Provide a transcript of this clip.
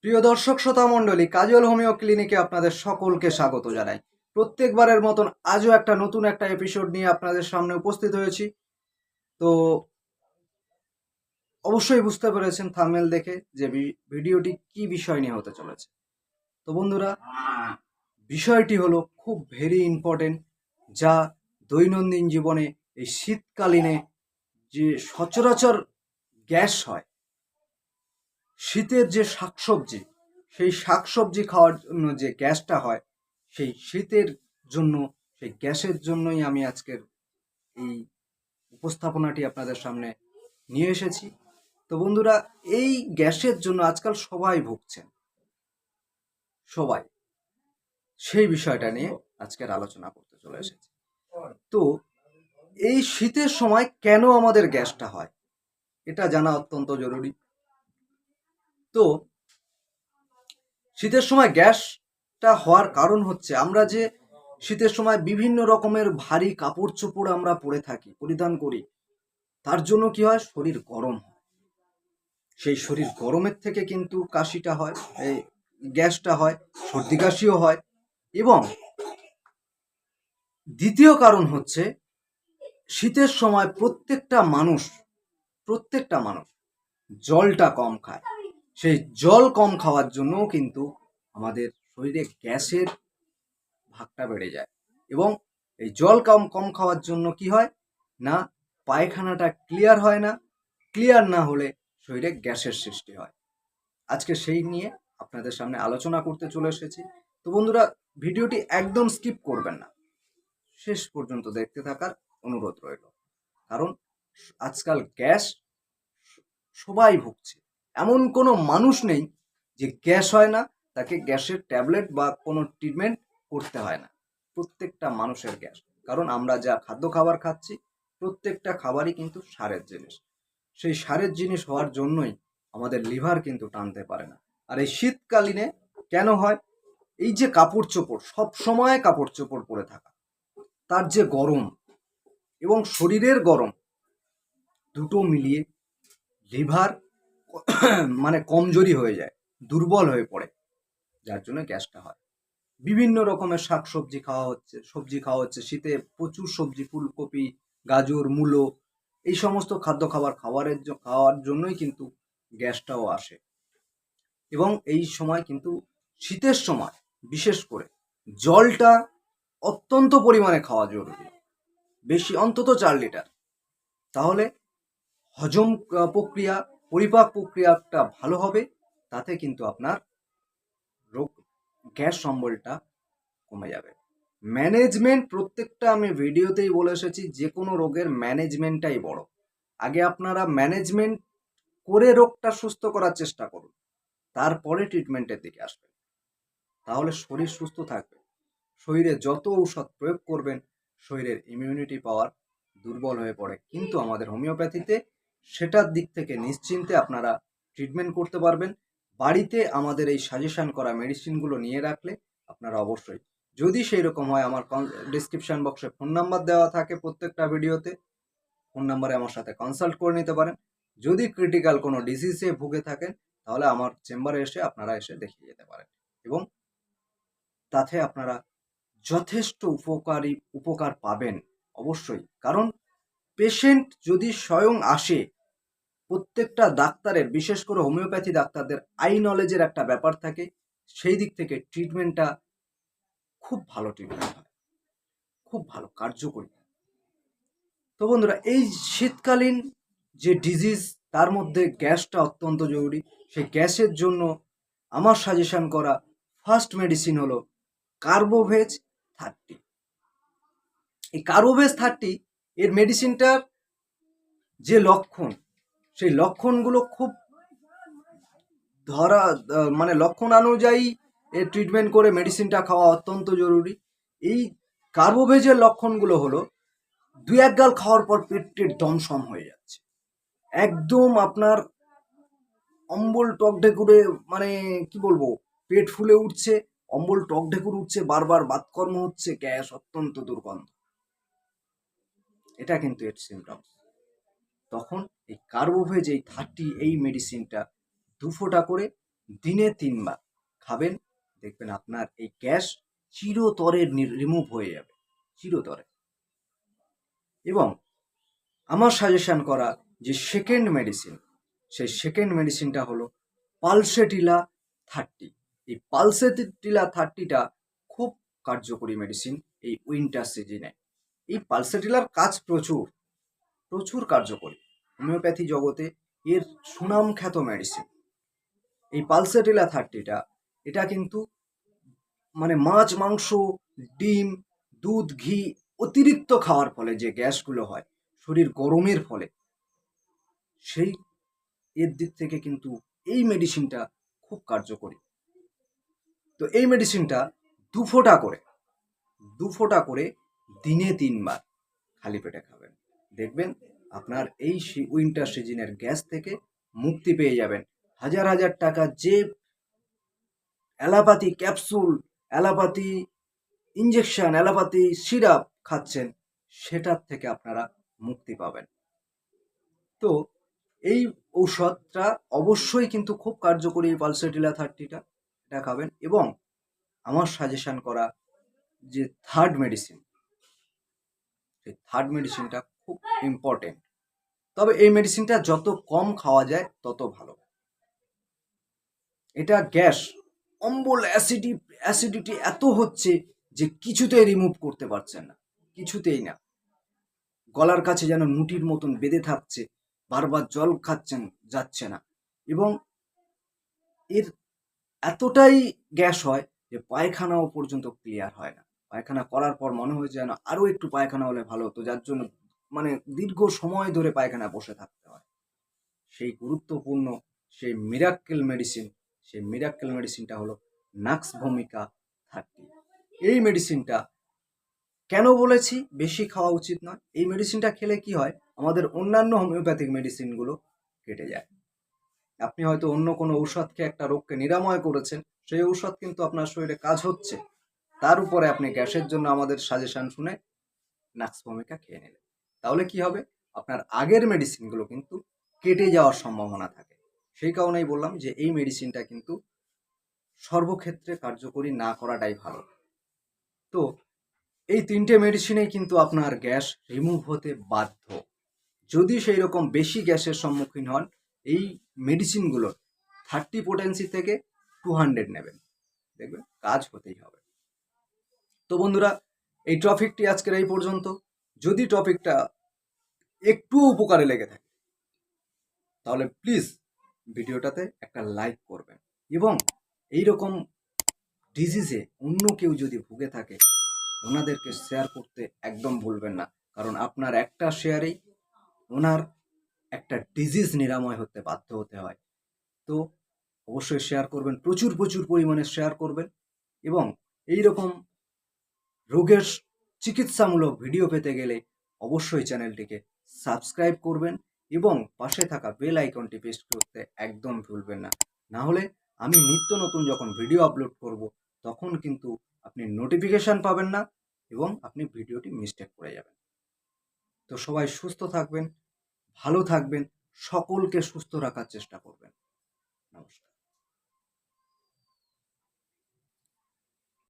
প্রিয় দর্শক শ্রোতা মণ্ডলী, কাজল হোমিও ক্লিনিকে আপনাদের সকলকে স্বাগত জানাই। প্রত্যেকবারের মতন আজও একটা নতুন এপিসোড নিয়ে আপনাদের সামনে উপস্থিত হয়েছি। তো অবশ্যই বুঝতে পেরেছেন থাম্বনেল দেখে যে ভিডিওটি কি বিষয় নিয়ে হতে চলেছে। তো বন্ধুরা, বিষয়টি হলো খুব ভেরি ইম্পর্টেন্ট, যা দৈনন্দিন জীবনে এই শীতকালীনে যে সচরাচর গ্যাস হয়, শীতের যে শাকসবজি, সেই শাকসবজি খাওয়ার জন্য যে গ্যাসটা হয়, সেই শীতের জন্য, সেই গ্যাসের জন্যই আমি আজকের এই উপস্থাপনাটি আপনাদের সামনে নিয়ে এসেছি। তো বন্ধুরা, এই গ্যাসের জন্য আজকাল সবাই ভুগছেন, সবাই। সেই বিষয়টা নিয়ে আজকের আলোচনা করতে চলে এসেছি। তো এই শীতের সময় কেন আমাদের গ্যাসটা হয়, এটা জানা অত্যন্ত জরুরি। তো শীতের সময় গ্যাসটা হওয়ার কারণ হচ্ছে, আমরা যে শীতের সময় বিভিন্ন রকমের ভারী কাপড় চোপড় আমরা পরে থাকি, পরিধান করি, তার জন্য কি হয়, শরীর গরম হয়। সেই শরীর গরমের থেকে কিন্তু কাশিটা হয়, এই গ্যাসটা হয়, সর্দি কাশিও হয়। এবং দ্বিতীয় কারণ হচ্ছে, শীতের সময় প্রত্যেকটা মানুষ জলটা কম খায়। সেই জল কম খাওয়ার জন্যও কিন্তু আমাদের শরীরে গ্যাসের ভাগটা বেড়ে যায়। এবং এই জল কম কম খাওয়ার জন্য কি হয় না, পায়খানাটা ক্লিয়ার হয় না। ক্লিয়ার না হলে শরীরে গ্যাসের সৃষ্টি হয়। আজকে সেই নিয়ে আপনাদের সামনে আলোচনা করতে চলে এসেছি। তো বন্ধুরা, ভিডিওটি একদম স্কিপ করবেন না, শেষ পর্যন্ত দেখতে থাকার অনুরোধ রইল। কারণ আজকাল গ্যাস সবাই ভুগছে, এমন কোনো মানুষ নেই যে গ্যাস হয় না, তাকে গ্যাসের ট্যাবলেট বা কোনো ট্রিটমেন্ট করতে হয় না। প্রত্যেকটা মানুষের গ্যাস, কারণ আমরা যা খাদ্য খাবার খাচ্ছি, প্রত্যেকটা খাবারই কিন্তু সারের জিনিস। সেই সারের জিনিস হওয়ার জন্যই আমাদের লিভার কিন্তু টানতে পারে না। আর এই শীতকালীনে কেন হয়, এই যে কাপড় চোপড়, সব সময় কাপড় চোপড় পরে থাকা, তার যে গরম এবং শরীরের গরম, দুটো মিলিয়ে লিভার মানে কমজোরি হয়ে যায়, দুর্বল হয়ে পড়ে, যার জন্য গ্যাসটা হয়। বিভিন্ন রকমের সবজি খাওয়া হচ্ছে শীতে, প্রচুর সবজি, ফুলকপি, গাজর, মূলো, এই সমস্ত খাওয়ার জন্যই কিন্তু গ্যাসটাও আসে। এবং এই সময় কিন্তু, শীতের সময় বিশেষ করে জলটা অত্যন্ত পরিমাণে খাওয়া জরুরি, বেশি অন্তত 4 লিটার। তাহলে হজম প্রক্রিয়া, পরিপাক প্রক্রিয়াটা ভালো হবে। তাতে কিন্তু আপনার রোগ, গ্যাস অম্বলটা কমে যাবে। ম্যানেজমেন্ট, প্রত্যেকটা আমি ভিডিওতেই বলে এসেছি, যে কোনো রোগের ম্যানেজমেন্টটাই বড়। আগে আপনারা ম্যানেজমেন্ট করে রোগটা সুস্থ করার চেষ্টা করুন, তারপরে ট্রিটমেন্টের দিকে আসবেন। তাহলে শরীর সুস্থ থাকবে। শরীরে যত ঔষধ প্রয়োগ করবেন, শরীরের ইমিউনিটি পাওয়ার দুর্বল হয়ে পড়ে। কিন্তু আমাদের হোমিওপ্যাথিতে সেটার দিক থেকে নিশ্চিন্তে আপনারা ট্রিটমেন্ট করতে পারবেন। বাড়িতে আমাদের এই সাজেশন করা মেডিসিনগুলো নিয়ে রাখলে আপনারা অবশ্যই, যদি সেই রকম হয়, আমার ডিসক্রিপশন বক্সে ফোন নাম্বার দেওয়া থাকে প্রত্যেকটা ভিডিওতে, ফোন নাম্বারে আমার সাথে কনসাল্ট করে নিতে পারেন। যদি ক্রিটিক্যাল কোনো ডিজিজে ভুগে থাকেন, তাহলে আমার চেম্বারে এসে আপনারা দেখিয়ে যেতে পারেন। এবং তাতে আপনারা যথেষ্ট উপকার পাবেন অবশ্যই। কারণ পেশেন্ট যদি স্বয়ং আসে, প্রত্যেকটা ডাক্তারের, বিশেষ করে হোমিওপ্যাথি ডাক্তারদের আই নলেজের একটা ব্যাপার থাকে, সেই দিক থেকে ট্রিটমেন্টটা খুব ভালো ট্রিটমেন্ট হয়, খুব ভালো কার্যকরী। তো বন্ধুরা, এই শীতকালীন যে ডিজিজ, তার মধ্যে গ্যাসটা অত্যন্ত জরুরি। সেই গ্যাসের জন্য আমার সাজেশন করা ফার্স্ট মেডিসিন হলো কার্বোভেজ 30। এই কার্বোভেজ 30 এর মেডিসিনটার যে লক্ষণ, সেই লক্ষণগুলো খুব মানে লক্ষণ অনুযায়ী এর ট্রিটমেন্ট করে মেডিসিনটা খাওয়া অত্যন্ত জরুরি। এই কার্বোভেজের লক্ষণগুলো হলো, 2-1 গাল খাওয়ার পর পেটের দমসম হয়ে যাচ্ছে, একদম আপনার অম্বল টক ঢেকুরে, মানে কি বলবো, পেট ফুলে উঠছে, অম্বল টক ঢেকুর উঠছে, বারবার বাতকর্ম হচ্ছে, গ্যাস, অত্যন্ত দুর্গন্ধ, এটা কিন্তু এর সিমটমস। তখন এই কার্বোভেজ এই 30 এই মেডিসিনটা 2 ফোঁটা করে দিনে 3 বার খাবেন, দেখবেন আপনার এই গ্যাস চিরতরে রিমুভ হয়ে যাবে, চিরতরে। এবং আমার সাজেশন করা যে সেকেন্ড মেডিসিন, সেই সেকেন্ড মেডিসিনটা হলো পালসেটিলা 30। এই পালসেটিলা 30টা খুব কার্যকরী মেডিসিন এই উইন্টার সিজনে। এই পালসেটিলার কাজ প্রচুর প্রচুর কার্যকরী, হোমিওপ্যাথি জগতে এর সুনামখ্যাত মেডিসিন। এই পালসেটিলা 30টা এটা কিন্তু মানে মাছ, মাংস, ডিম, দুধ, ঘি অতিরিক্ত খাওয়ার ফলে যে গ্যাসগুলো হয় শরীর গরমের ফলে, সেই এর দিক থেকে কিন্তু এই মেডিসিনটা খুব কার্যকরী। তো এই মেডিসিনটা 2 ফোঁটা করে দিনে 3 বার খালি পেটে খাবেন, দেখবেন আপনার এই উইন্টার সিজনের গ্যাস থেকে মুক্তি পেয়ে যাবেন। হাজার হাজার টাকা যে allopathy capsule, allopathy injection, allopathy syrup খাচ্ছেন, সেটার থেকে আপনারা মুক্তি পাবেন। তো এই ঔষধটা অবশ্যই কিন্তু খুব কার্যকরী, এই পালসেটিলা 30টা এটা খাবেন। এবং আমার সাজেশন করা যে থার্ড মেডিসিন, সেই থার্ড মেডিসিনটা খুব ইম্পর্টেন্ট। তবে এই মেডিসিনটা যত কম খাওয়া যায় তত ভালো। এটা গ্যাস, অম্বল, অ্যাসিডিটি এত হচ্ছে যে কিছুতেই রিমুভ করতে পারছেন না, কিছুতেই না। গলার কাছে যেন নুটির মতন বেঁধে থাকছে, বারবার জল খাচ্ছেন, যাচ্ছে না। এবং এর এতটাই গ্যাস হয় যে পায়খানাও পর্যন্ত ক্লিয়ার হয় না। পায়খানা করার পর মনে হয় যেন আরও একটু পায়খানা হলে ভালো হতো, যার জন্য মানে দীর্ঘ সময় ধরে পায়খানা বসে থাকতে হয়। সেই গুরুত্বপূর্ণ সেই মিরাক্কেল মেডিসিনটা হলো নাক্স ভূমিকা 30। এই মেডিসিনটা কেন বলেছি বেশি খাওয়া উচিত নয়? এই মেডিসিনটা খেলে কি হয়, আমাদের অন্যান্য হোমিওপ্যাথিক মেডিসিনগুলো কেটে যায়। আপনি হয়তো অন্য কোনো ঔষধ খেয়ে একটা রোগকে নিরাময় করেছেন, সেই ঔষধ কিন্তু আপনার শরীরে কাজ হচ্ছে, তার উপরে আপনি গ্যাসের জন্য আমাদের সাজেশন শুনে নাক্স ভূমিকা খেয়ে নিলেন। তাহলে কি হবে, আপনার আগের মেডিসিনগুলো কিন্তু কেটে যাওয়ার সম্ভাবনা থাকে। সেই কারণেই বললাম যে এই মেডিসিনটা কিন্তু সর্বক্ষেত্রে কার্যকরী না করাটাই ভালো। তো এই 3টে মেডিসিনেই কিন্তু আপনার গ্যাস রিমুভ হতে বাধ্য। যদি সেই রকম বেশি গ্যাসের সম্মুখীন হন, এই মেডিসিনগুলোর 30 পোটেন্সি থেকে 200 নেবেন, দেখবেন কাজ হতেই হবে। তো বন্ধুরা, এই টপিকটি আজকের এই পর্যন্ত। যদি টপিকটা একটু উপকারে লেগে থাকে তাহলে প্লিজ ভিডিওটাতে একটা লাইক করবেন, এবং এইরকম ডিজিজে অন্য কেউ যদি ভুগে থাকে ওনাদেরকে শেয়ার করতে একদম ভুলবেন না, কারণ আপনার একটা শেয়ারেই ওনার একটা ডিজিজ নিরাময় হতে বাধ্য হতে হয়। তো অবশ্যই শেয়ার করবেন, প্রচুর প্রচুর পরিমাণে শেয়ার করবেন। এবং এই রকম রোগের চিকিৎসামূলক ভিডিও পেতে গেলে অবশ্যই চ্যানেলটিকে সাবস্ক্রাইব করবেন এবং পাশে থাকা বেল আইকনটি প্রেস করতে একদম ভুলবেন না। না হলে আমি নিত্য নতুন যখন ভিডিও আপলোড করব তখন কিন্তু আপনি নোটিফিকেশন পাবেন না এবং আপনি ভিডিওটি মিস্টেক করে যাবেন। তো সবাই সুস্থ থাকবেন, ভালো থাকবেন, সকলকে সুস্থ রাখার চেষ্টা করবেন। নমস্কার।